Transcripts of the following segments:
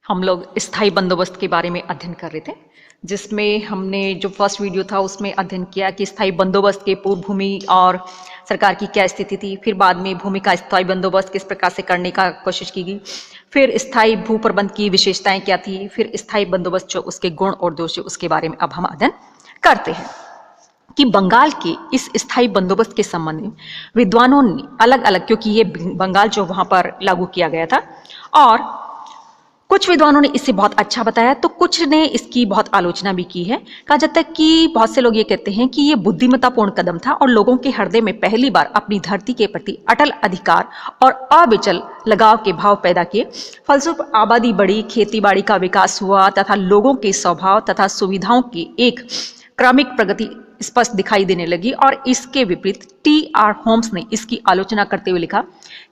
हम लोग स्थायी बंदोबस्त के बारे में अध्ययन कर रहे थे, जिसमें हमने जो फर्स्ट वीडियो था उसमें अध्ययन किया कि स्थायी बंदोबस्त के पूर्व भूमि और सरकार की क्या स्थिति थी। फिर बाद में भूमि का स्थायी बंदोबस्त किस प्रकार से करने का कोशिश की गई। फिर स्थायी भू प्रबंध की विशेषताएं क्या थी। फिर स्थायी बंदोबस्त जो उसके गुण और दोष, उसके बारे में अब हम अध्ययन करते हैं कि बंगाल के इस स्थायी बंदोबस्त के संबंध में विद्वानों ने अलग अलग, क्योंकि ये बंगाल जो वहां पर लागू किया गया था, और कुछ विद्वानों ने इसे बहुत अच्छा बताया तो कुछ ने इसकी बहुत आलोचना भी की है। कहा जाता है कि बहुत से लोग ये कहते हैं कि ये बुद्धिमत्तापूर्ण कदम था और लोगों के हृदय में पहली बार अपनी धरती के प्रति अटल अधिकार और अविचल लगाव के भाव पैदा किए। फलस्वरूप आबादी बढ़ी, खेतीबाड़ी का विकास हुआ तथा लोगों के स्वभाव तथा सुविधाओं की एक क्रमिक प्रगति स्पष्ट दिखाई देने लगी। और इसके विपरीत T.R. होम्स ने इसकी आलोचना करते हुए लिखा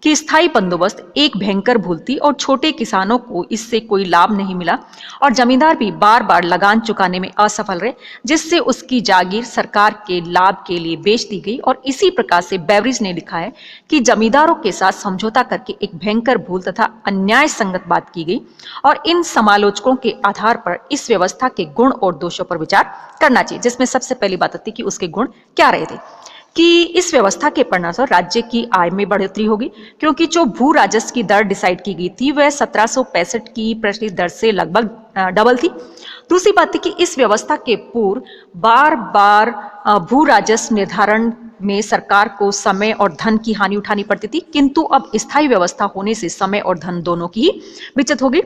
कि स्थायी बंदोबस्त एक भयंकर भूल थी और छोटे किसानों को इससे कोई लाभ नहीं मिला और जमींदार भी बार बार लगान चुकाने में असफल रहे, जिससे उसकी जागीर सरकार के लाभ के लिए बेच दी गई। और इसी प्रकार से बेवरिज ने लिखा है कि जमींदारों के साथ समझौता करके एक भयंकर भूल तथा अन्याय संगत बात की गई और इन समालोचकों के आधार पर इस व्यवस्था के गुण और दोषों पर विचार करना चाहिए। जिसमें सबसे पहली बात आती है कि उसके गुण क्या रहे थे, कि इस व्यवस्था के परिणामस्वरूप राज्य की आय में बढ़ोतरी होगी, क्योंकि जो भू राजस्व की दर डिसाइड की गई थी वह 1765 की प्रतिशत दर से लगभग डबल थी। दूसरी बात थी कि इस व्यवस्था के पूर्व बार बार भू राजस्व निर्धारण में सरकार को समय और धन की हानि उठानी पड़ती थी, किंतु अब स्थायी व्यवस्था होने से समय और धन दोनों की ही बचत होगी।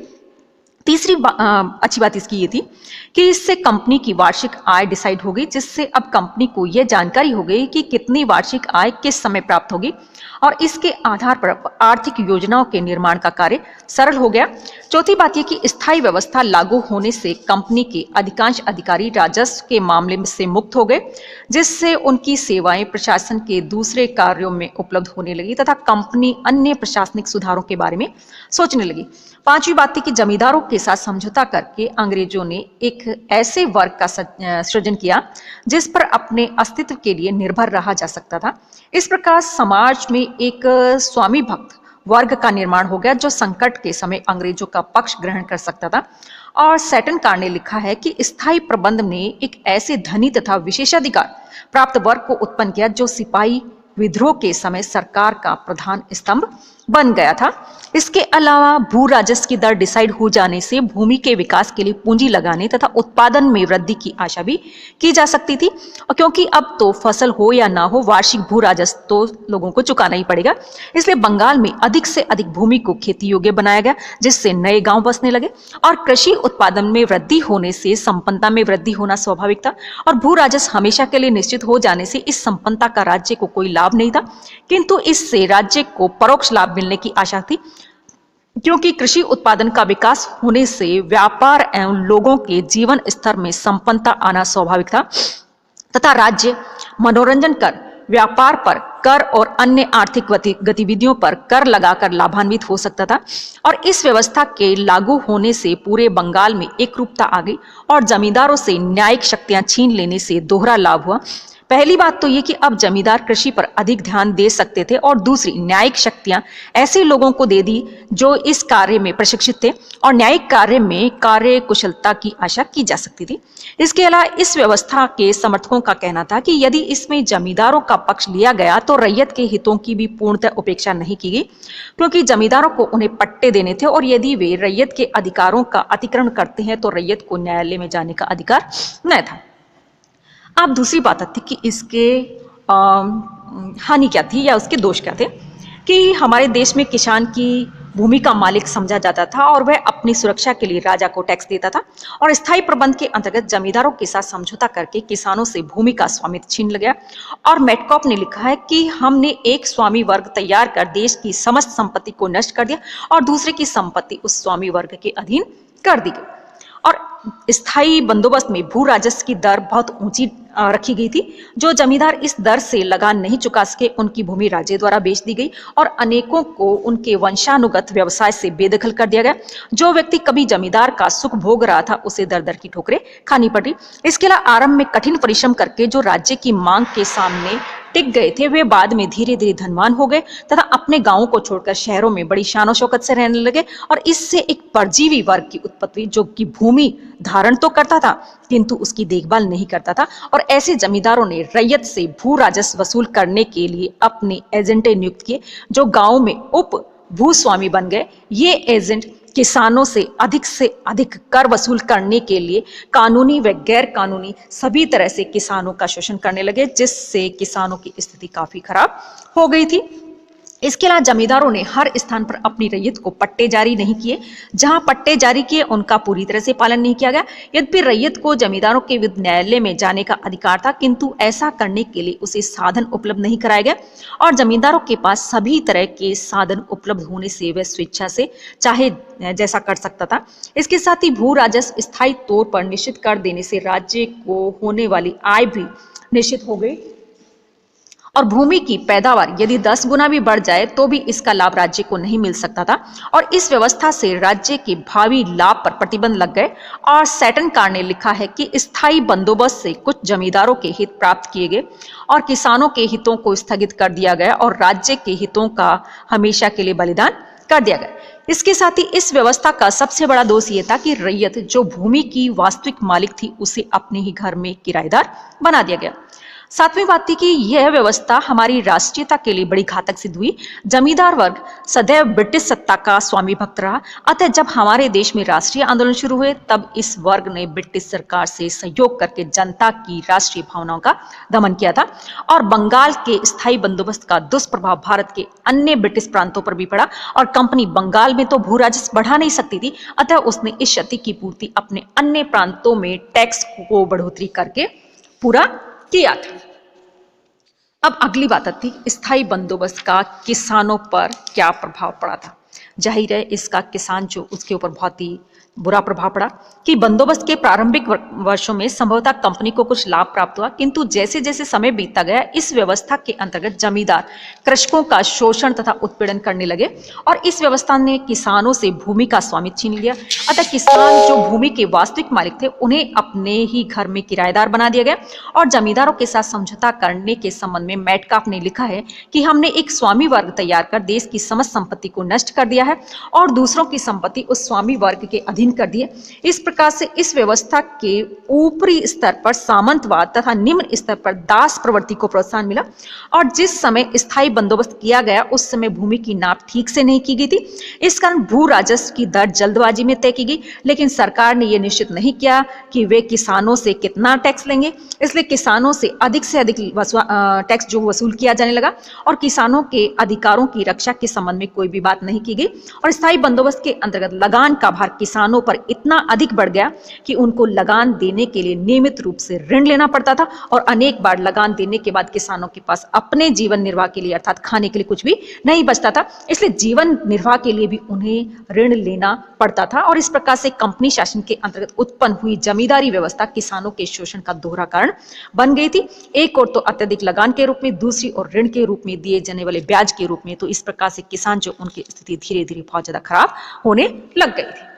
तीसरी अच्छी बात इसकी ये थी कि इससे कंपनी की वार्षिक आय डिसाइड हो गई, जिससे अब कंपनी को यह जानकारी हो गई कि कितनी वार्षिक आय किस समय प्राप्त होगी और इसके आधार पर आर्थिक योजनाओं के निर्माण का कार्य सरल हो गया। चौथी बात यह कि स्थायी व्यवस्था लागू होने से कंपनी के अधिकांश अधिकारी राजस्व के मामले से मुक्त हो गए, जिससे उनकी सेवाएं प्रशासन के दूसरे कार्यों में उपलब्ध होने लगी तथा कंपनी अन्य प्रशासनिक सुधारों के बारे में सोचने लगी। पांचवी बात थी कि जमींदारों के साथ समझौता करके अंग्रेजों ने एक ऐसे वर्ग का सृजन किया जिस पर अपने अस्तित्व के लिए निर्भर रहा जा सकता था। इस प्रकार समाज में एक स्वामी भक्त वर्ग का निर्माण हो गया जो संकट के समय अंग्रेजों का पक्ष ग्रहण कर सकता था। और सैटन कार ने लिखा है कि स्थायी प्रबंध ने एक ऐसे धनी तथा विशेषाधिकार प्राप्त वर्ग को उत्पन्न किया जो सिपाही विद्रोह के समय सरकार का प्रधान स्तंभ बन गया था। इसके अलावा भू राजस्व की दर डिसाइड हो जाने से भूमि के विकास के लिए पूंजी लगाने तथा उत्पादन में वृद्धि की आशा भी की जा सकती थी, और क्योंकि अब तो फसल हो या ना हो वार्षिक भू राजस्व तो लोगों को चुकाना ही पड़ेगा, इसलिए बंगाल में अधिक से अधिक भूमि को खेती योग्य बनाया गया, जिससे नए गांव बसने लगे। और कृषि उत्पादन में वृद्धि होने से संपन्नता में वृद्धि होना स्वाभाविक था और भू राजस्व हमेशा के लिए निश्चित हो जाने से इस संपन्नता का राज्य को कोई लाभ नहीं था, किंतु इससे राज्य को परोक्ष लाभ मिलने की आशा थी, क्योंकि कृषि उत्पादन का विकास होने से व्यापार एवं लोगों के जीवन स्तर में संपन्नता आना स्वाभाविक था तथा राज्य मनोरंजन कर, व्यापार पर कर और अन्य आर्थिक गतिविधियों पर कर लगाकर लाभान्वित हो सकता था। और इस व्यवस्था के लागू होने से पूरे बंगाल में एकरूपता आ गई और जमींदारों से न्यायिक शक्तियां छीन लेने से दोहरा लाभ हुआ। पहली बात तो ये कि अब जमींदार कृषि पर अधिक ध्यान दे सकते थे और दूसरी न्यायिक शक्तियां ऐसे लोगों को दे दी जो इस कार्य में प्रशिक्षित थे और न्यायिक कार्य में कार्य कुशलता की आशा की जा सकती थी। इसके अलावा इस व्यवस्था के समर्थकों का कहना था कि यदि इसमें जमींदारों का पक्ष लिया गया तो रैयत के हितों की भी पूर्णतः उपेक्षा नहीं की गई, क्योंकि जमींदारों को उन्हें पट्टे देने थे और यदि वे रैयत के अधिकारों का अतिक्रमण करते हैं तो रैयत को न्यायालय में जाने का अधिकार न था। अब दूसरी बात आती कि इसके हानि क्या थी या उसके दोष क्या थे, कि हमारे देश में किसान की भूमि का मालिक समझा जाता था और वह अपनी सुरक्षा के लिए राजा को टैक्स देता था और स्थायी प्रबंध के अंतर्गत जमींदारों के साथ समझौता करके किसानों से भूमि का स्वामित्व छीन लिया। और मैटकॉप ने लिखा है कि हमने एक स्वामी वर्ग तैयार कर देश की समस्त संपत्ति को नष्ट कर दिया और दूसरे की संपत्ति उस स्वामी वर्ग के अधीन कर दी गई। और स्थायी बंदोबस्त में भू राजस्व की दर बहुत ऊंची रखी गई थी। जो जमींदार इस दर से लगान नहीं चुका सके उनकी भूमि राज्य द्वारा बेच दी गई और अनेकों को उनके वंशानुगत व्यवसाय से बेदखल कर दिया गया। जो व्यक्ति कभी जमींदार का सुख भोग रहा था उसे दर दर की ठोकरें खानी पड़ी। इसके अलावा आरंभ में कठिन परिश्रम करके जो राज्य की मांग के सामने टिक गए थे वे बाद में धीरे धीरे धनवान हो गए तथा अपने गांवों को छोड़कर शहरों में बड़ी शान और शौकत से रहने लगे। और इससे एक परजीवी वर्ग की उत्पत्ति जो कि भूमि धारण तो करता था किंतु उसकी देखभाल नहीं करता था। और ऐसे जमींदारों ने रैयत से भू राजस्व वसूल करने के लिए अपने एजेंटे नियुक्त किए जो गांव में उप भूस्वामी बन गए। ये एजेंट किसानों से अधिक कर वसूल करने के लिए कानूनी व गैर कानूनी सभी तरह से किसानों का शोषण करने लगे, जिससे किसानों की स्थिति काफी खराब हो गई थी। इसके अलावा जमींदारों ने हर स्थान पर अपनी रैयत को पट्टे जारी नहीं किए। जहां पट्टे जारी किए उनका पूरी तरह से पालन नहीं किया गया। यद्यपि रैयत को जमींदारों के विरुद्ध न्यायालय में जाने का अधिकार था किंतु ऐसा करने के लिए उसे साधन उपलब्ध नहीं कराए गए। और जमींदारों के पास सभी तरह के साधन उपलब्ध होने से वह स्वेच्छा से चाहे जैसा कर सकता था। इसके साथ ही भू राजस्व स्थायी तौर पर निश्चित कर देने से राज्य को होने वाली आय भी निश्चित हो गई और भूमि की पैदावार यदि 10 गुना भी बढ़ जाए तो भी इसका लाभ राज्य को नहीं मिल सकता था। और इस व्यवस्था से राज्य के भावी लाभ पर प्रतिबंध लग गए। और सैटन कार ने लिखा है कि स्थायी बंदोबस्त से कुछ जमींदारों के हित प्राप्त किए गए और किसानों के हितों को स्थगित कर दिया गया और राज्य के हितों का हमेशा के लिए बलिदान कर दिया गया। इसके साथ ही इस व्यवस्था का सबसे बड़ा दोष यह था कि रैयत जो भूमि की वास्तविक मालिक थी उसे अपने ही घर में किराएदार बना दिया गया। सातवीं बात थी कि यह व्यवस्था हमारी राष्ट्रीयता के लिए बड़ी घातक सिद्ध हुई। जमींदार वर्ग सदैव ब्रिटिश सत्ता का स्वामी भक्त रहा। अतः जब हमारे देश में राष्ट्रीय आंदोलन शुरू हुए तब इस वर्ग ने ब्रिटिश सरकार से सहयोग करके जनता की राष्ट्रीय भावनाओं का दमन किया था। और बंगाल के स्थायी बंदोबस्त का दुष्प्रभाव भारत के अन्य ब्रिटिश प्रांतों पर भी पड़ा और कंपनी बंगाल में तो भू राजस्व बढ़ा नहीं सकती थी, अतः उसने इस क्षति की पूर्ति अपने अन्य प्रांतों में टैक्स को बढ़ोतरी करके पूरा किया था। अब अगली बात आती स्थायी बंदोबस्त का किसानों पर क्या प्रभाव पड़ा था। जाहिर है इसका किसान जो उसके ऊपर बहुत ही बुरा प्रभाव पड़ा कि बंदोबस्त के प्रारंभिक वर्षों में संभवतः कंपनी को कुछ लाभ प्राप्त हुआ किंतु जैसे जैसे समय बीतता गया इस व्यवस्था के अंतर्गत जमींदार कृषकों का शोषण तथा उत्पीड़न करने लगे और इस व्यवस्था ने किसानों से भूमि का स्वामित्व छीन लिया। अतः किसान जो भूमि के वास्तविक मालिक थे उन्हें अपने ही घर में किराएदार बना दिया गया। और जमींदारों के साथ समझौता करने के संबंध में मेटकाफ ने लिखा है कि हमने एक स्वामी वर्ग तैयार कर देश की समस्त संपत्ति को नष्ट कर दिया है और दूसरों की संपत्ति उस स्वामी वर्ग के अधीन कर दिए। इस प्रकार से इस व्यवस्था के ऊपरी स्तर पर सामंतवाद तथा निम्न स्तर पर दास प्रवृत्ति को प्रोत्साहन मिला। और जिस समय स्थायी बंदोबस्त किया गया उस समय भूमि की नाप ठीक से नहीं की गई थी। इस कारण भू राजस्व की दर जल्दबाजी में तय की गई, लेकिन सरकार ने यह निश्चित नहीं किया कि वे किसानों से कितना टैक्स लेंगे, इसलिए किसानों से अधिक टैक्स जो वसूल किया जाने लगा और किसानों के अधिकारों की रक्षा के संबंध में कोई भी बात नहीं की गई। और स्थायी बंदोबस्त के अंतर्गत लगान का भार किसानों पर इतना अधिक बढ़ गया कि उनको लगान देने के लिए नियमित रूप से ऋण लेना पड़ता था और अनेक बार लगान देने के बाद किसानों के पास अपने जीवन निर्वाह के लिए अर्थात खाने के लिए कुछ भी नहीं बचता था, इसलिए जीवन निर्वाह के लिए भी उन्हें ऋण लेना पड़ता था। और इस प्रकार से कंपनी शासन के अंतर्गत उत्पन्न हुई जमींदारी व्यवस्था किसानों के शोषण का दोहरा कारण बन गई थी। एक और तो अत्यधिक लगान के रूप में, दूसरी और ऋण के रूप में दिए जाने वाले ब्याज के रूप में। तो इस प्रकार से किसान जो उनकी स्थिति धीरे धीरे बहुत ज्यादा खराब होने लग गई थी।